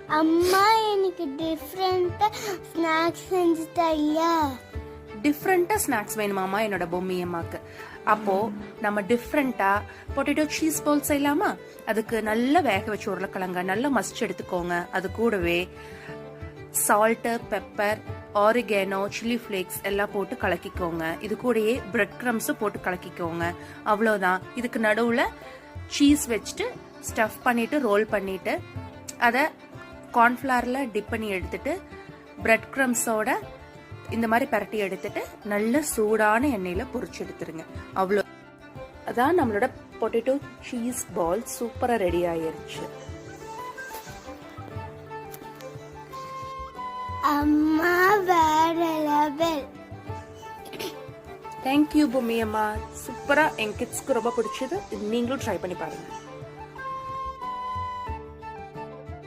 அம்மா எனக்கு டிஃப்ரெண்டா ஸ்நாக்ஸ் செஞ்சு தரியா? டிஃப்ரெண்டா ஸ்நாக்ஸ் வேணுமாமா என்னோட பொம்மி அம்மாக்கு. அப்போ நம்ம டிஃப்ரெண்டா பொட்டேட்டோ சீஸ் பால் செய்யலாமா? அதுக்கு நல்லா வேக வச்சு உருளைக்கிழங்க நல்லா மசிச்சு எடுத்துக்கோங்க. அது கூடவே salt, pepper, oregano, chilli flakes எல்லாம் போட்டு கலக்கிக்கோங்க. இது கூடயே பிரெட் கிரம்ஸும் போட்டு கலக்கிக்கோங்க. அவ்வளோதான். இதுக்கு நடுவில் சீஸ் வச்சுட்டு ஸ்டஃப் பண்ணிட்டு ரோல் பண்ணிட்டு அதை கார்ன்ஃப்ளவரில் டிப் பண்ணி எடுத்துட்டு பிரெட் கிரம்ஸோட இந்த மாதிரி பரட்டி எடுத்துட்டு நல்ல சூடான எண்ணெயில் பொரிச்சு எடுத்துருங்க. அவ்வளோ அதான் நம்மளோட பொட்டேட்டோ சீஸ் பால் சூப்பராக ரெடி ஆயிருச்சு. அம்மா வேற லெவல். தேங்க்யூ பொம்மி அம்மா. சூப்பராக என் கிட்ஸ்க்கு ரொம்ப பிடிச்சது. நீங்களும் ட்ரை பண்ணி பாருங்க.